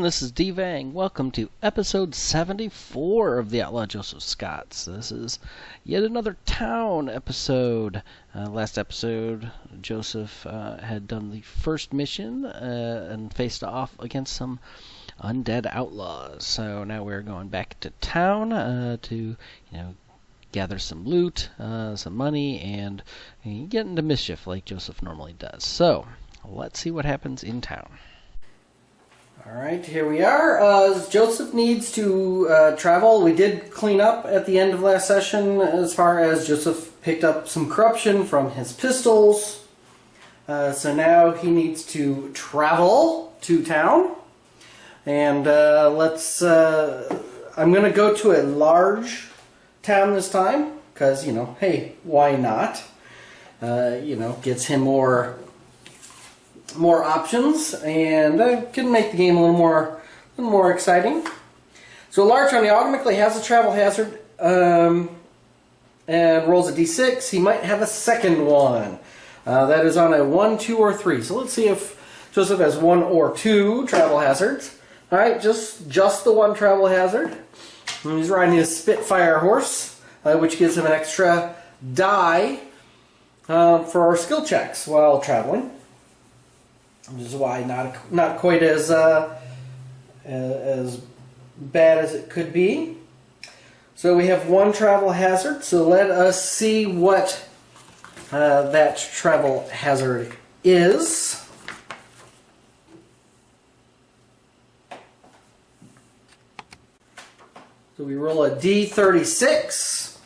everyone, this is D-Vang. Welcome to episode 74 of the Outlaw Joseph Scotts. This is yet another town episode. Last episode, Joseph had done the first mission and faced off against some undead outlaws. So now we're going back to town to, gather some loot, some money, and get into mischief like Joseph normally does. So let's see what happens in town. Alright, here we are. Joseph needs to travel. We did clean up at the end of last session as far as Joseph picked up some corruption from his pistols. So now he needs to travel to town. And I'm going to go to a large town this time. Because, hey, why not? Gets him more options, and can make the game a little more exciting. So a large town, he automatically has a travel hazard, and rolls a d6. He might have a second one. That is on a 1, 2, or 3. So let's see if Joseph has 1 or 2 travel hazards. Alright, just the 1 travel hazard. And he's riding his Spitfire horse, which gives him an extra die for our skill checks while traveling. Which is why not quite as bad as it could be. So we have 1 travel hazard. So let us see what that travel hazard is. So we roll a d36.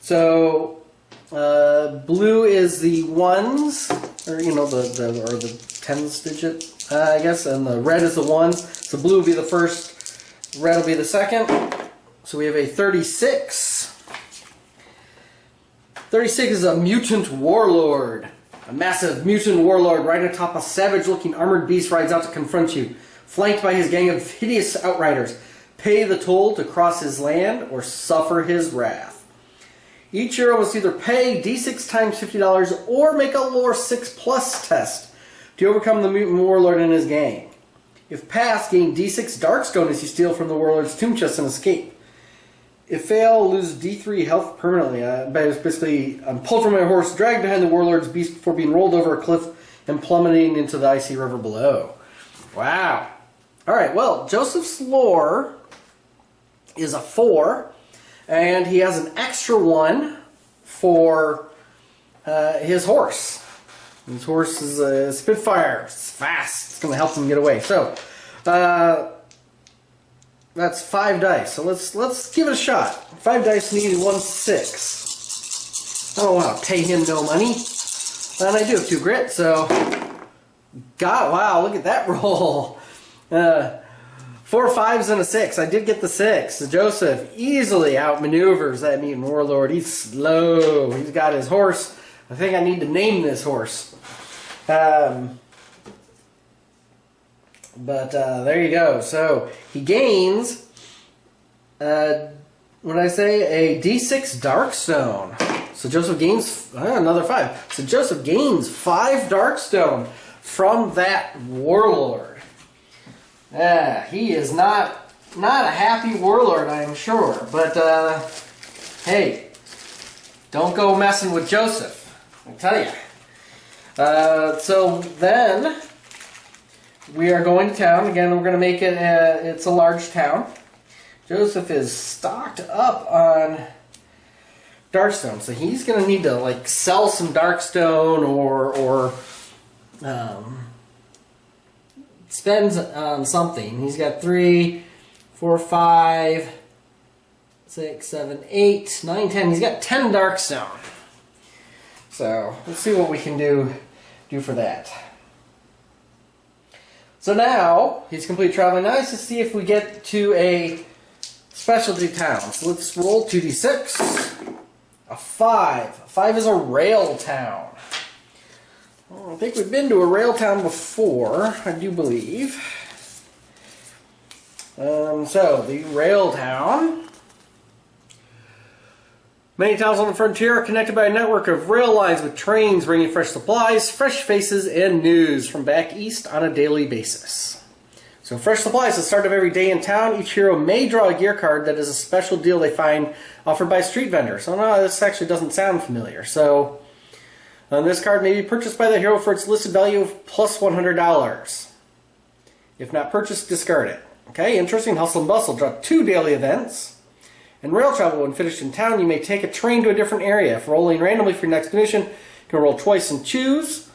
So blue is the ones, or the tens digit, I guess, and the red is the 1. So blue will be the first, red will be the second. So we have a 36. 36 is a mutant warlord. A massive mutant warlord riding atop a savage-looking armored beast rides out to confront you, flanked by his gang of hideous outriders. Pay the toll to cross his land or suffer his wrath. Each hero must either pay d6 times $50 or make a lore 6+ test to overcome the mutant warlord and his gang. If passed, gain d6 darkstone as you steal from the warlord's tomb chest and escape. If fail, lose d3 health permanently. Basically, I'm pulled from my horse, dragged behind the warlord's beast before being rolled over a cliff and plummeting into the icy river below. Wow. Alright, well, Joseph's lore is a 4, and he has an extra 1 for his horse. His horse is a Spitfire. It's fast. It's going to help him get away. So, that's 5 dice. So let's give it a shot. 5 dice needed 1 6. I don't want to pay him no money. And I do have 2 grit, so... God, wow, look at that roll. 4 5s and a 6. I did get the 6. So Joseph easily outmaneuvers that mutant warlord. He's slow. He's got his horse. I think I need to name this horse. But there you go. So he gains, what did I say, a d6 Darkstone. So Joseph gains another 5. So Joseph gains 5 Darkstone from that warlord. He is not a happy warlord, I am sure. But hey, don't go messing with Joseph. I tell you. So then we are going to town. Again, we're going to make it, it's a large town. Joseph is stocked up on Darkstone. So he's going to need to sell some Darkstone or spend on something. He's got 3, 4, 5, 6, 7, 8, 9, 10. He's got 10 Darkstone. So let's see what we can do for that. So now he's complete traveling. Now let's just see if we get to a specialty town. So let's roll 2d6. A 5. A 5 is a rail town. Well, I think we've been to a rail town before, I do believe. So the rail town. Many towns on the frontier are connected by a network of rail lines with trains bringing fresh supplies, fresh faces, and news from back east on a daily basis. So fresh supplies at the start of every day in town. Each hero may draw a gear card that is a special deal they find offered by a street vendor. So no, this actually doesn't sound familiar. So this card may be purchased by the hero for its listed value of plus $100. If not purchased, discard it. Okay, interesting. Hustle and Bustle. Draw 2 daily events. And rail travel. When finished in town, you may take a train to a different area. If rolling randomly for your next mission, you can roll twice and choose.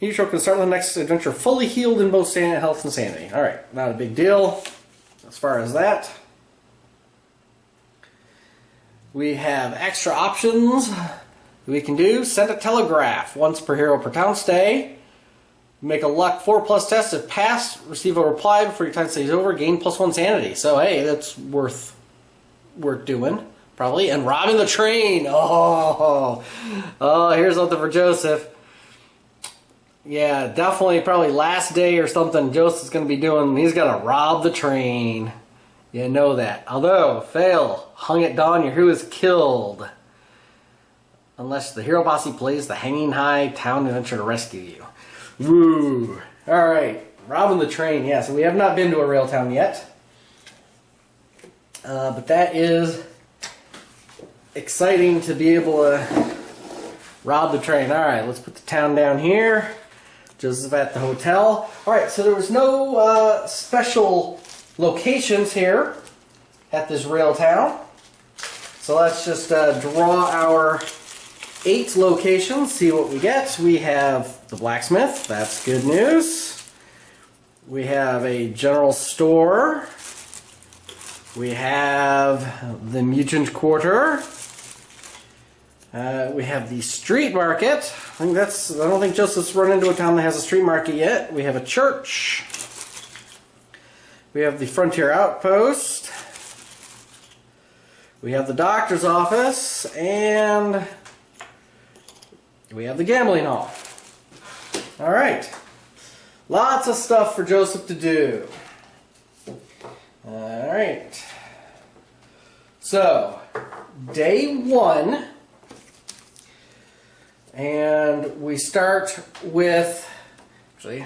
Each hero can start the next adventure fully healed in both health and sanity. Alright, not a big deal as far as that. We have extra options we can do. Send a telegraph once per hero per town stay. Make a luck 4+ test. If passed, receive a reply before your time stay is over. Gain +1 sanity. So hey, that's worth doing, probably. And robbing the train. Oh, here's something for Joseph. Yeah, definitely probably last day or something Joseph's going to be doing. He's going to rob the train. You know that. Although, fail. Hung at dawn, your hero is killed. Unless the hero boss he plays the hanging high town adventure to rescue you. Woo. Alright, robbing the train. Yeah, so we have not been to a rail town yet. But that is exciting to be able to rob the train. Alright, let's put the town down here. Joseph at the hotel. Alright, so there was no special locations here at this rail town. So let's just draw our 8 locations, see what we get. We have the blacksmith, that's good news. We have a general store. We have the mutant quarter. We have the street market. I don't think Joseph's run into a town that has a street market yet. We have a church. We have the frontier outpost. We have the doctor's office, and we have the gambling hall. All right, lots of stuff for Joseph to do. All right. So, day 1. And we start with, actually,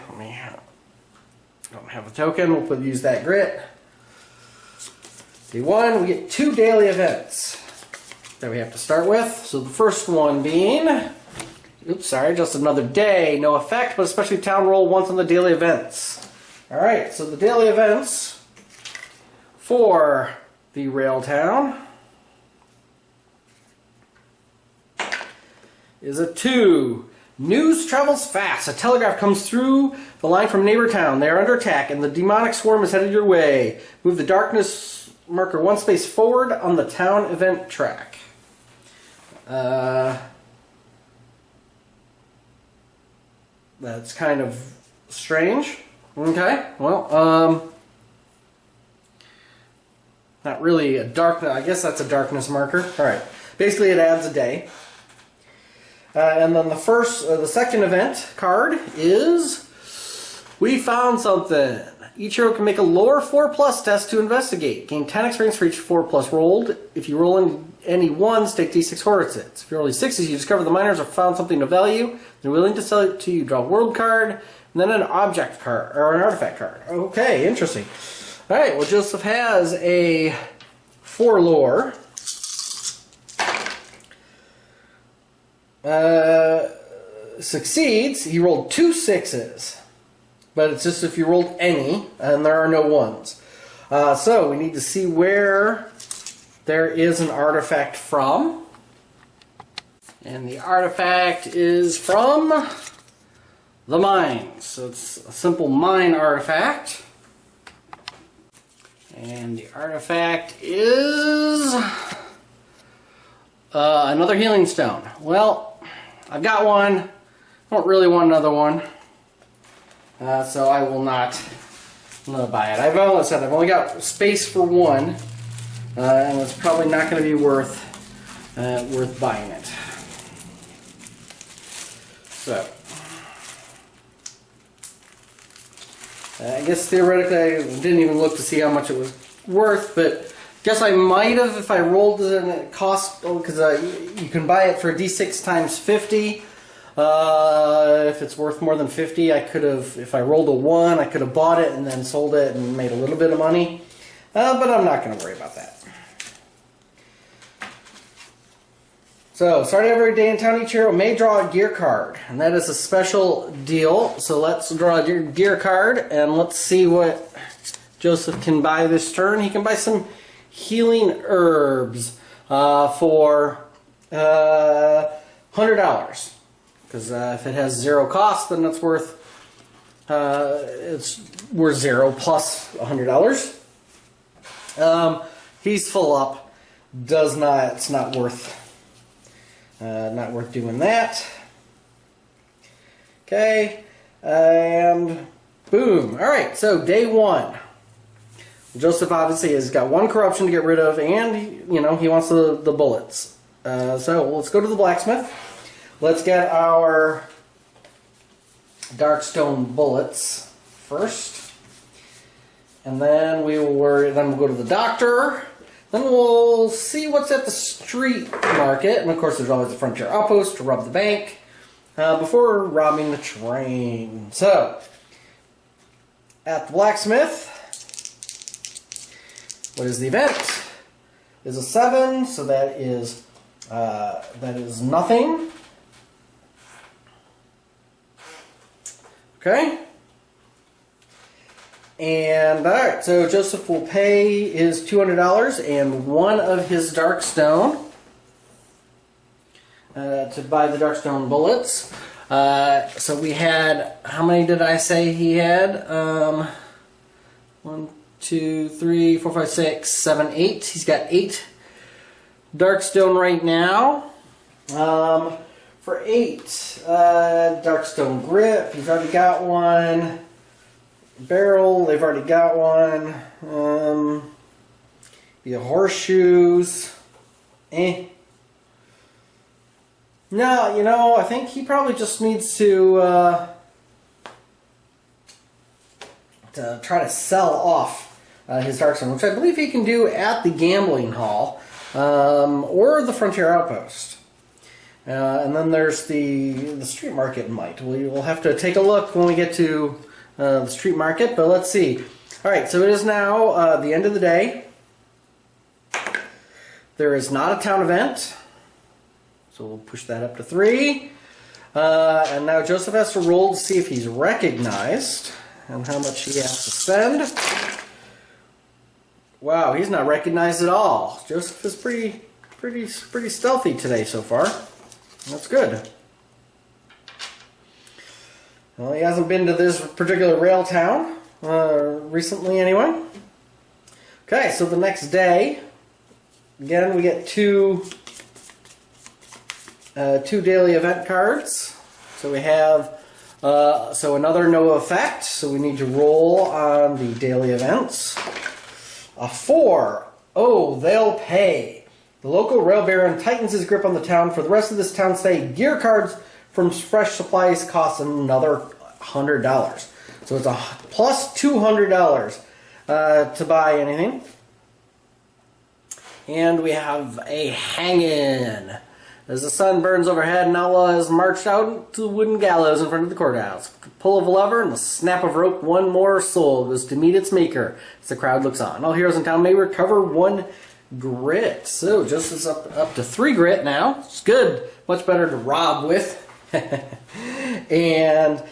don't have a token, we'll use that grit. Day 1, we get 2 daily events that we have to start with. So the first one being, just another day, no effect, but especially town roll once on the daily events. Alright, so the daily events for the rail town is a 2. News travels fast. A telegraph comes through the line from neighbor town. They are under attack, and the demonic swarm is headed your way. Move the darkness marker 1 space forward on the town event track. That's kind of strange. Okay, well, not really a darkness. I guess that's a darkness marker. All right. Basically, it adds a day. And then the second event card is, we found something. Each hero can make a lore 4+ test to investigate. Gain 10 experience for each 4+ rolled. If you roll any 1s, take D6 horror hits. If you roll any 6s, you discover the miners have found something of value. They're willing to sell it to you. Draw a world card, and then an object card, or an artifact card. Okay, interesting. Alright, well Joseph has a 4 lore. Succeeds, he rolled 2 6s. But it's just if you rolled any, and there are no 1s. So we need to see where there is an artifact from. And the artifact is from the mines. So it's a simple mine artifact. And the artifact is another healing stone. Well, I've got one. I don't really want another one. So I will not buy it. I've only got space for one, and it's probably not going to be worth buying it. So I guess theoretically I didn't even look to see how much it was worth, but guess I might have if I rolled it and it cost, because you can buy it for D6 times 50. If it's worth more than 50, I could have, if I rolled a 1, I could have bought it and then sold it and made a little bit of money. But I'm not going to worry about that. So, starting every day in town, each hero may draw a gear card. And that is a special deal. So let's draw a gear card and let's see what Joseph can buy this turn. He can buy some healing herbs for $100. Because if it has 0 cost, then it's worth worth 0 plus $100. He's full up. It's not worth doing that. Okay, and boom. All right, so day 1. Joseph obviously has got 1 corruption to get rid of, and he wants the bullets. So let's go to the blacksmith. Let's get our darkstone bullets first, and then we'll go to the doctor. Then we'll see what's at the street market, and of course there's always the frontier outpost to rob the bank before robbing the train. So at the blacksmith, what is the event? Is a 7, so that is nothing. Okay. And alright, so Joseph will pay his $200 and 1 of his darkstone to buy the darkstone bullets. So we had, how many did I say he had? 1, 2, 3, 4, 5, 6, 7, 8. He's got 8 darkstone right now. For 8, darkstone grip, he's already got 1. Barrel, they've already got 1. The horseshoes, No, I think he probably just needs to try to sell off his darkstone, which I believe he can do at the gambling hall or the frontier outpost. And then there's the street market might. We'll have to take a look when we get to the street market, but let's see. Alright, so it is now the end of the day. There is not a town event, so we'll push that up to 3. And now Joseph has to roll to see if he's recognized and how much he has to spend. Wow, he's not recognized at all. Joseph is pretty stealthy today so far. That's good. Well, he hasn't been to this particular rail town recently, anyway. Okay, so the next day, again, we get two daily event cards. So we have another no effect. So we need to roll on the daily events. A 4. Oh, they'll pay. The local rail baron tightens his grip on the town. For the rest of this town stay, gear cards from fresh supplies cost another $100. So it's a plus $200 to buy anything. And we have a hang-in. As the sun burns overhead, an outlaw is marched out to the wooden gallows in front of the courthouse. With the pull of a lever and the snap of rope, one more soul goes to meet its maker as the crowd looks on. All heroes in town may recover 1 grit. So just is up to 3 grit now. It's good. Much better to rob with. And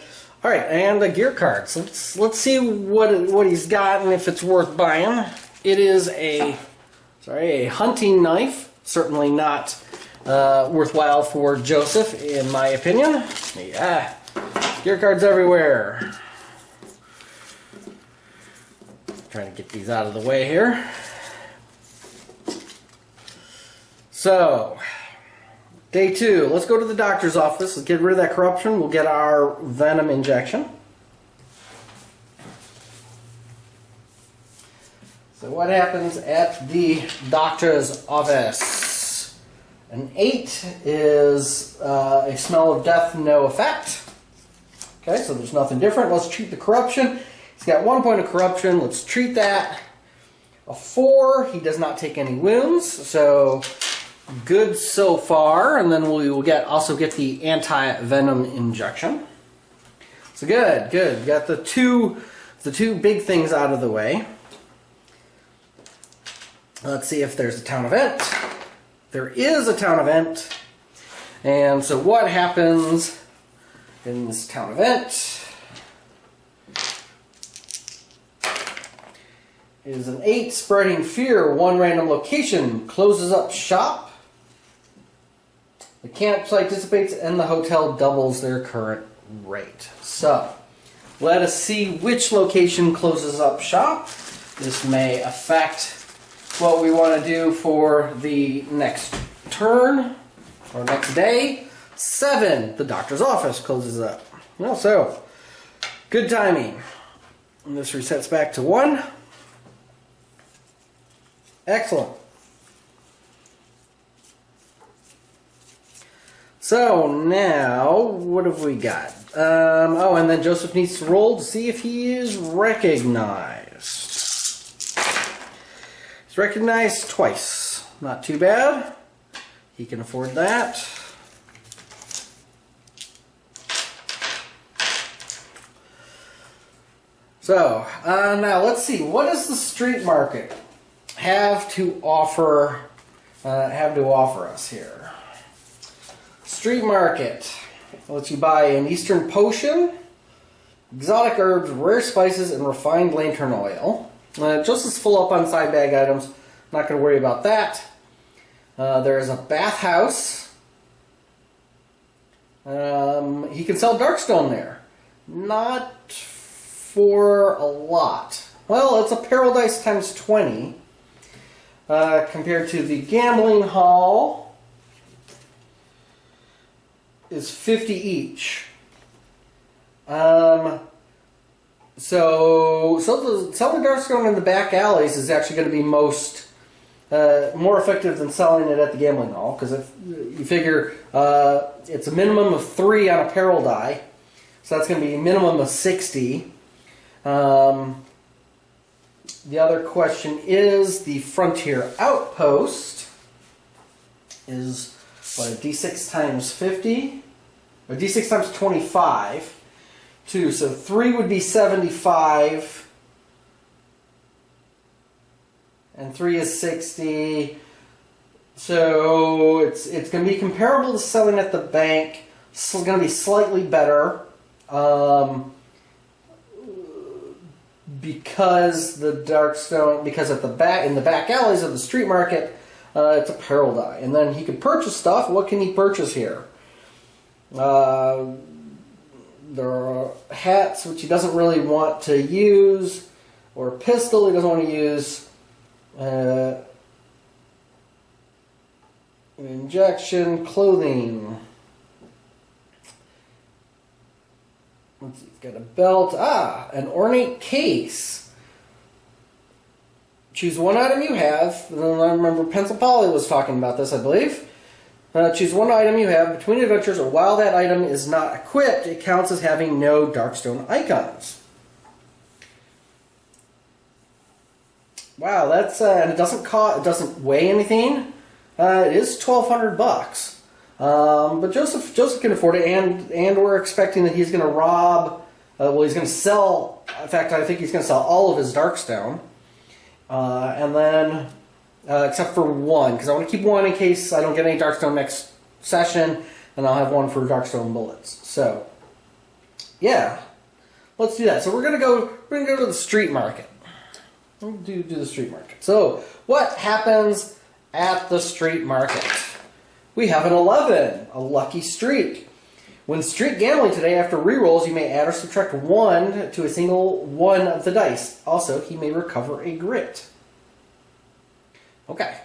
all right, and a gear card. So let's see what he's got and if it's worth buying. It is a hunting knife. Certainly not worthwhile for Joseph, in my opinion. Yeah, gear cards everywhere. Trying to get these out of the way here. So, day 2. Let's go to the doctor's office. Let's get rid of that corruption. We'll get our venom injection. So what happens at the doctor's office? An 8 is a smell of death, no effect. Okay, so there's nothing different. Let's treat the corruption. He's got 1 point of corruption. Let's treat that. A 4, he does not take any wounds. So good so far, and then we will also get the anti-venom injection. So good. Got the two big things out of the way. Let's see if there's a town event. There is a town event. And so what happens in this town event is an 8 spreading fear, 1 random location, closes up shop. The campsite dissipates and the hotel doubles their current rate. So, let us see which location closes up shop. This may affect what we want to do for the next turn or next day. 7, the doctor's office closes up. Well, so, good timing. And this resets back to 1. Excellent. So now, what have we got? Oh, and then Joseph needs to roll to see if he is recognized. He's recognized twice. Not too bad. He can afford that. So, now let's see. What does the street market have to offer us here? Street market lets you buy an Eastern potion, exotic herbs, rare spices, and refined lantern oil. Just as full up on side bag items. Not going to worry about that. There is a bathhouse. He can sell Darkstone there. Not for a lot. Well, it's a paradise times 20 compared to the gambling hall. Is 50 each. So selling Darkstone in the back alleys is actually going to be more effective than selling it at the gambling hall, because if you figure it's a minimum of 3 on a peril die, so that's going to be a minimum of 60. The other question is the Frontier Outpost is what, a D6 times 50? Or D6 times 25. 2, so 3 would be 75. And 3 is 60. So it's going to be comparable to selling at the bank. It's going to be slightly better. Because the Darkstone, because at the back, in the back alleys of the street market, it's a peril die. And then he can purchase stuff. What can he purchase here? There are hats, which he doesn't really want to use, or a pistol he doesn't want to use. Injection, clothing. Let's see, he's got a belt. An ornate case. Choose one item you have. I remember Pencil Polly was talking about this, I believe. Choose one item you have between adventures, or while that item is not equipped, it counts as having no Darkstone icons. Wow, that's and it doesn't weigh anything. It is $1,200. But Joseph can afford it, and we're expecting that he's going to rob. He's going to sell. In fact, I think he's going to sell all of his Darkstone. And then, except for 1, because I want to keep 1 in case I don't get any Darkstone next session, and I'll have 1 for Darkstone bullets. So, yeah, let's do that. So we're gonna go to the street market. We'll do the street market. So what happens at the street market? We have an 11, a lucky streak. When street gambling today, after rerolls, you may add or subtract 1 to a single one of the dice. Also, he may recover a grit. Okay,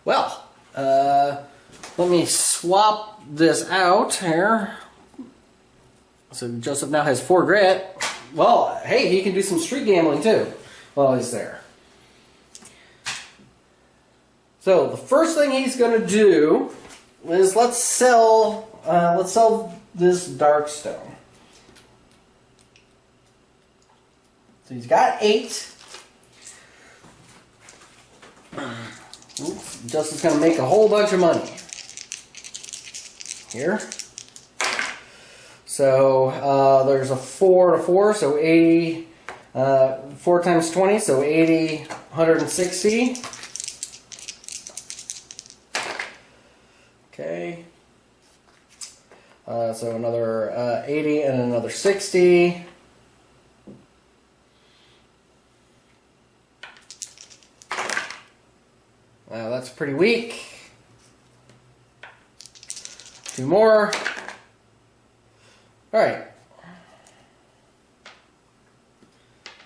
well, let me swap this out here. So Joseph now has 4 grit. Well, hey, he can do some street gambling too while he's there. So the first thing he's going to do is let's sell this Darkstone. So he's got 8. Oops, Justin's going to make a whole bunch of money. here. So there's a 4 to 4, so 80, 4 times 20, so 80, 160. Okay. So another 80 and another 60. That's pretty weak. 2 more. All right.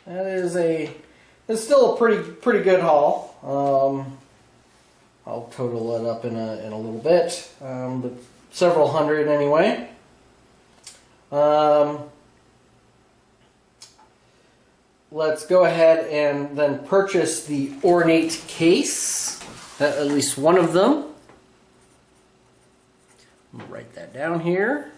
It's still a pretty good haul. I'll total it up in a little bit, but several hundred anyway. Let's go ahead and then purchase the ornate case, at least one of them. I'm gonna write that down here.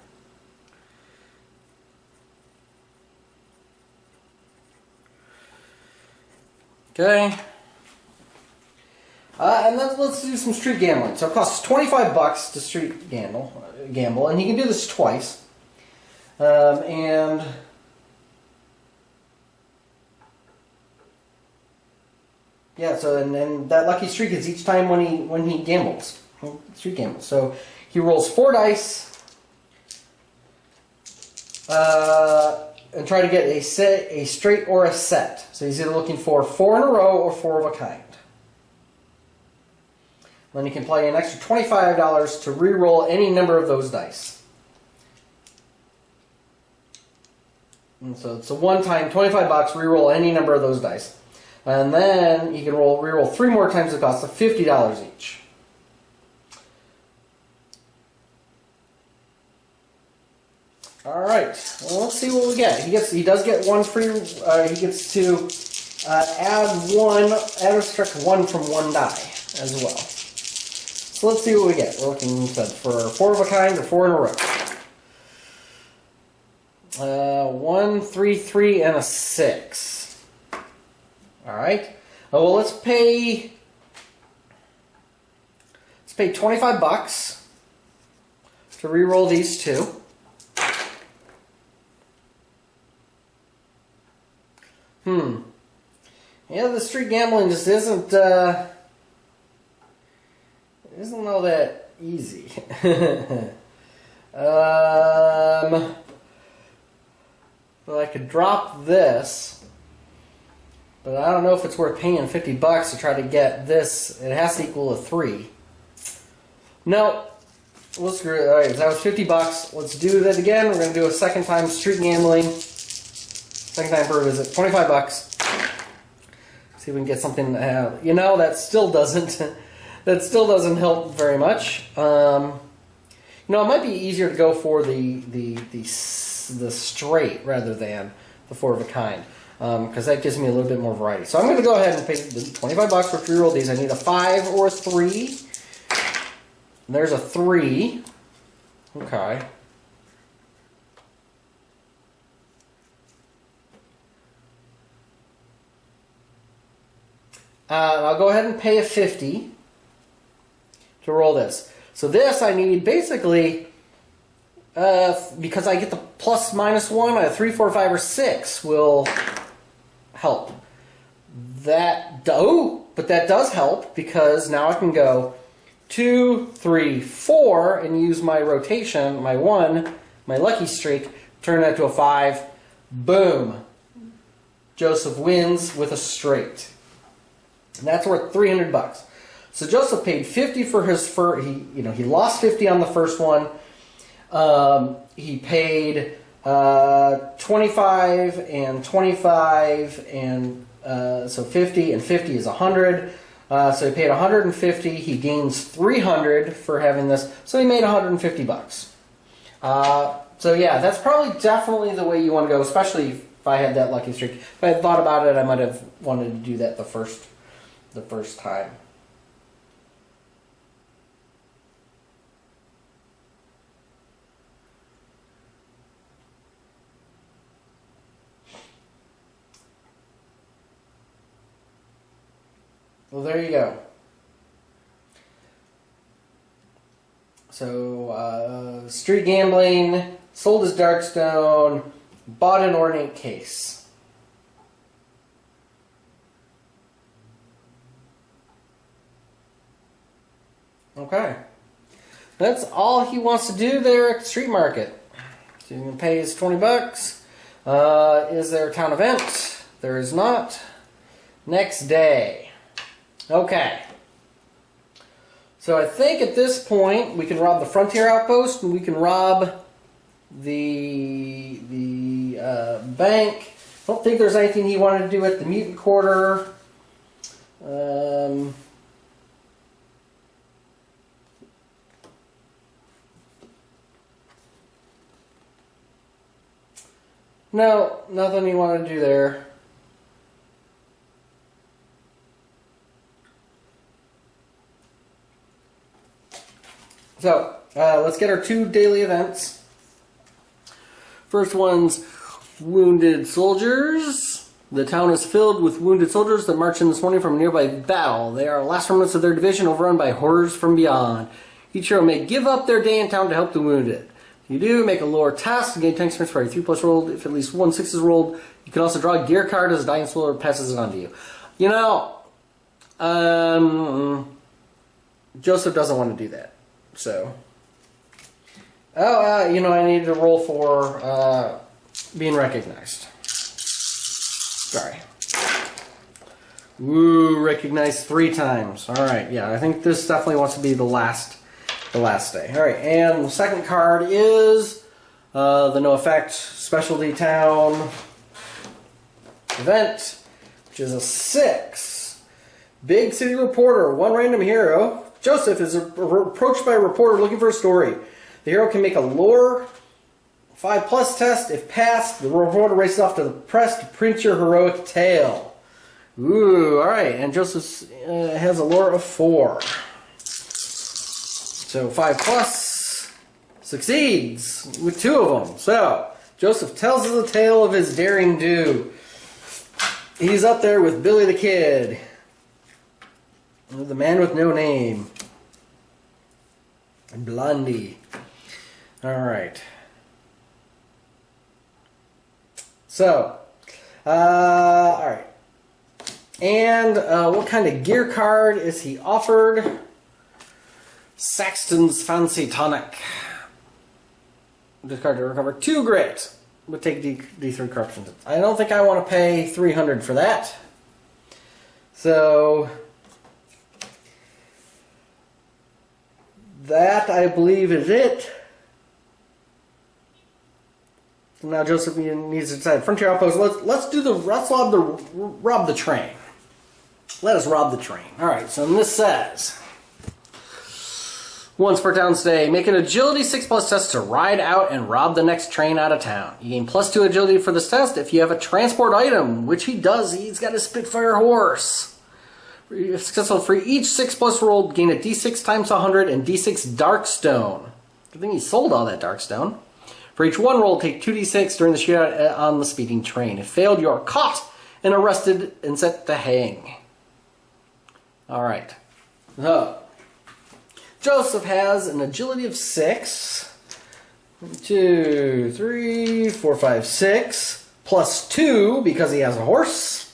Okay. And then let's do some street gambling. So it costs $25 to street gamble, and you can do this twice. And yeah, so and then that lucky streak is each time when he gambles, street gambles. So he rolls 4 dice. And try to get a straight or a set. So he's either looking for 4 in a row or 4 of a kind. Then you can play an extra $25 to re-roll any number of those dice. And so it's a one-time $25, re-roll any number of those dice. And then you can re-roll 3 more times the cost of $50 each. Alright, well, let's see what we get. He does get 1 free, he gets to add a struck 1 from 1 die as well. So let's see what we get. We're looking for 4 of a kind or 4 in a row. 1, 3, 3, and a 6. Alright, well, let's pay $25 to re-roll these 2. Yeah, the street gambling just isn't all that easy. Well, I could drop this, but I don't know if it's worth paying $50 to try to get this. It has to equal a 3. No, we'll screw it. All right, so that was $50. Let's do that again. We're going to do a second time street gambling. Second time per visit, $25. See if we can get something. That still doesn't help very much. It might be easier to go for the straight rather than the 4 of a kind, because that gives me a little bit more variety. So I'm going to go ahead and pay the $25 for 3 roll these. I need a 5 or a 3. And there's a 3. Okay. I'll go ahead and pay a 50 to roll this. So this I need basically, because I get the plus minus 1, a 3, 4, 5, or 6 will help. But that does help because now I can go 2, 3, 4 and use my rotation, my 1, my lucky streak, turn that to a 5. Boom. Joseph wins with a straight. And that's worth $300. So Joseph paid 50 for his he lost 50 on the first one. He paid 25 and 25 and so 50 and 50 is 100. So he paid 150. He gains 300 for having this. So he made $150. So yeah, that's probably definitely the way you want to go, especially if I had that lucky streak. If I had thought about it, I might have wanted to do that the first time. Well, there you go. So, street gambling, sold his Darkstone, bought an ornate case. Okay. That's all he wants to do there at the street market. So you can pay his 20 bucks. Is there a town event? There is not. Next day. Okay. So I think at this point we can rob the Frontier Outpost and we can rob the bank. I don't think there's anything he wanted to do at the Mutant Quarter. No, nothing he wanted to do there. So, let's get our 2 daily events. First one's Wounded Soldiers. The town is filled with wounded soldiers that marched in this morning from a nearby battle. They are last remnants of their division overrun by horrors from beyond. Each hero may give up their day in town to help the wounded. If you do, make a lore task to gain 10 experience for every 3+ rolled. If at least 1 6 is rolled, you can also draw a gear card as a dying soldier passes it on to you. You know, Joseph doesn't want to do that. So, you know, I need to roll for being recognized. Sorry. Woo, recognized 3 times. All right, yeah, I think this definitely wants to be the last day. All right, and the second card is the no effect specialty town event, which is a 6. Big city reporter, 1 random hero. Joseph is approached by a reporter looking for a story. The hero can make a lore 5+ test. If passed, the reporter races off to the press to print your heroic tale. Ooh, alright, and Joseph has a lore of 4. So 5+ succeeds with 2 of them. So, Joseph tells us the tale of his daring do. He's up there with Billy the Kid. The man with no name. And Blondie. Alright. So, alright. And what kind of gear card is he offered? Saxton's Fancy Tonic. Discard to recover 2 grit. Would take D3 corruption. I don't think I want to pay 300 for that. So, that I believe is it. So now Joseph needs to decide. Frontier Outpost. Let's rob the train. Let us rob the train. All right. So this says, once per town stay, make an agility 6+ test to ride out and rob the next train out of town. You gain +2 agility for this test if you have a transport item, which he does. He's got a Spitfire horse. If successful, for each 6+ roll, gain a D6 times 100 and D6 Darkstone. Good thing he sold all that Darkstone. For each 1 roll, take 2d6 during the shootout on the speeding train. If failed, you are caught and arrested and set to hang. Alright. So, Joseph has an agility of 6. 1, 2, 3, 4, 5, 6. +2 because he has a horse.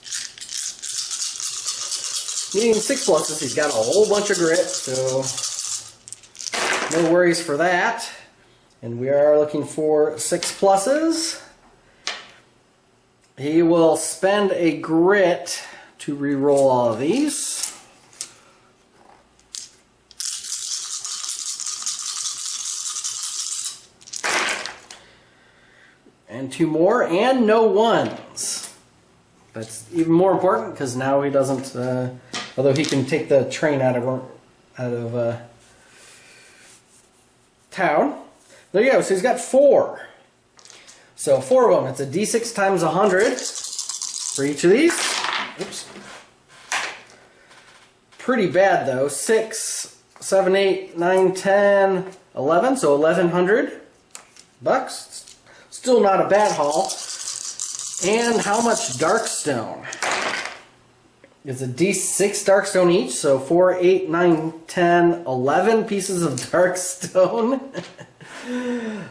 Needing 6 pluses, he's got a whole bunch of grit, so no worries for that. And we are looking for 6 pluses. He will spend a grit to re-roll all of these. And 2 more, and no 1s. That's even more important because now he doesn't, although he can take the train out of town. There you go, so he's got 4. So 4 of them, it's a D6 times 100 for each of these. Oops. Pretty bad though, 6, 7, 8, 9, 10, 11, so 1,100 bucks. Still not a bad haul. And how much Darkstone? It's a D6 Darkstone each, so 4, 8, 9, 10, 11 pieces of Darkstone.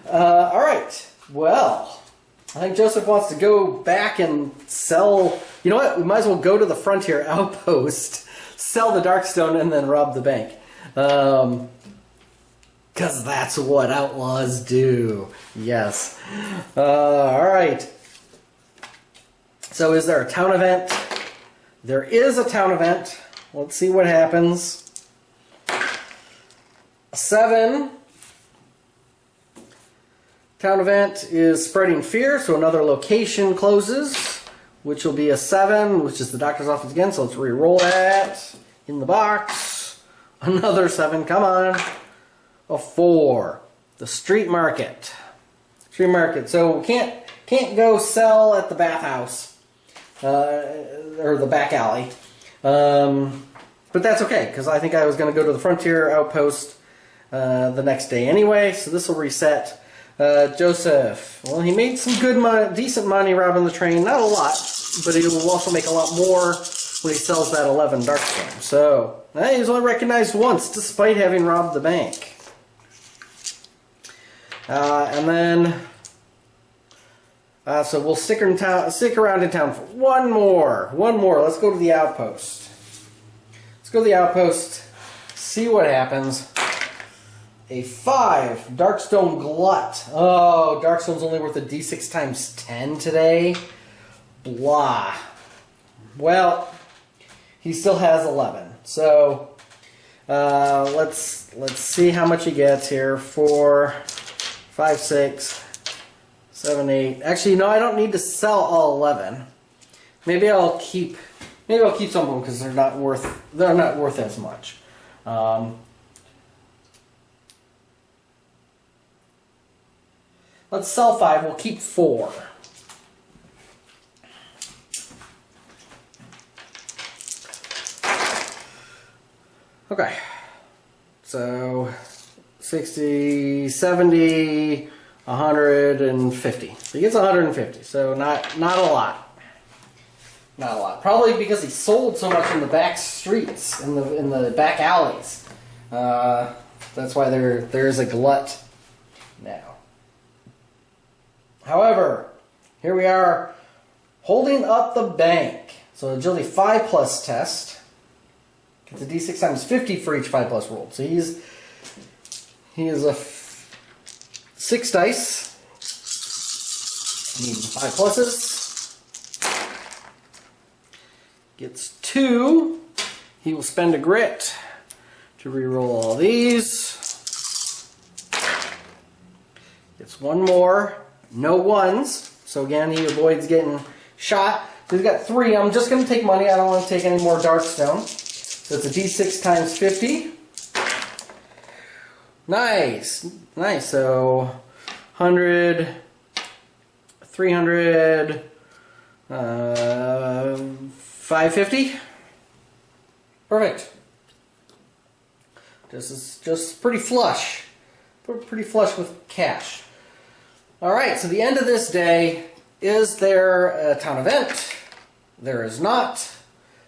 Alright, well, I think Joseph wants to go back and sell... You know what? We might as well go to the Frontier Outpost, sell the Darkstone, and then rob the bank. Because that's what outlaws do. Yes. Alright. So is there a town event? There is a town event. Let's see what happens. 7. Town event is spreading fear, so another location closes, which will be a 7, which is the doctor's office again, so let's re-roll that in the box. Another 7, come on. A 4. The street market. Street market. So we can't go sell at the bathhouse. Or the back alley. But that's okay, because I think I was going to go to the Frontier Outpost the next day anyway, so this will reset. Joseph, well, he made some good money, decent money robbing the train. Not a lot, but he will also make a lot more when he sells that 11 Darkstone. So, he was only recognized once, despite having robbed the bank. And then... so we'll stick around in town for one more. Let's go to the Outpost. Let's go to the Outpost, see what happens. A 5, Darkstone Glut. Oh, Darkstone's only worth a D6 times 10 today. Blah. Well, he still has 11. So, let's see how much he gets here. 4, 5, 6... 7, 8. Actually, no, I don't need to sell all 11. Maybe I'll keep some of them because they're not worth as much. Let's sell 5. We'll keep 4. Okay. So 60, 70. 150. So he gets 150. So not a lot. Not a lot. Probably because he sold so much in the back streets, in the back alleys. That's why there is a glut now. However, here we are holding up the bank. So agility 5+ test. Gets a D6 times 50 for each 5+ roll. So he is a 6 dice. Need 5 pluses. Gets 2. He will spend a grit to reroll all these. Gets 1 more. No 1s. So again, he avoids getting shot. So he's got 3. I'm just going to take money. I don't want to take any more Darkstone. So it's a D6 times 50. Nice. Nice. So 100, 300, 550. Perfect. This is just pretty flush. Pretty flush with cash. Alright, so the end of this day, is there a town event? There is not.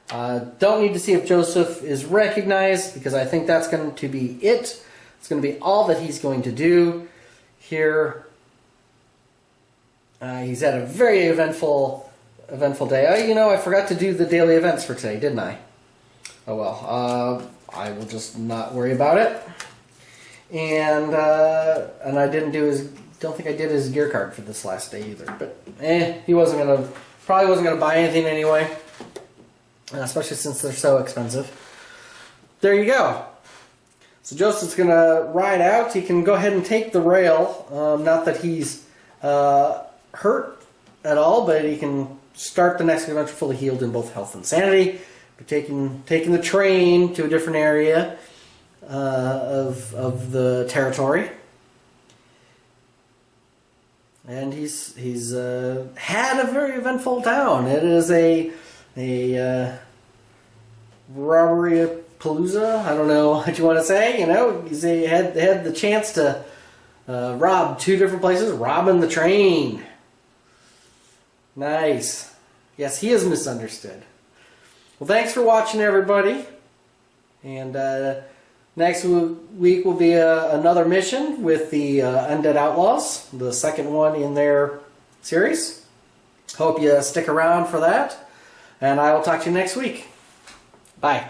Don't need to see if Joseph is recognized, because I think that's going to be it. It's going to be all that he's going to do here. He's had a very eventful day. I forgot to do the daily events for today, didn't I? Oh well. I will just not worry about it. And I don't think I did his gear card for this last day either. But he probably wasn't gonna buy anything anyway. Especially since they're so expensive. There you go. So Joseph's going to ride out. He can go ahead and take the rail. Not that he's hurt at all, but he can start the next adventure fully healed in both health and sanity. By taking the train to a different area of the territory. And he's had a very eventful town. It is a robbery palooza. I don't know what you want to say. He had the chance to rob 2 different places, robbing the train. Nice. Yes, he is misunderstood. Well, thanks for watching, everybody. And next week will be another mission with the Undead Outlaws, the second one in their series. Hope you stick around for that. And I will talk to you next week. Bye.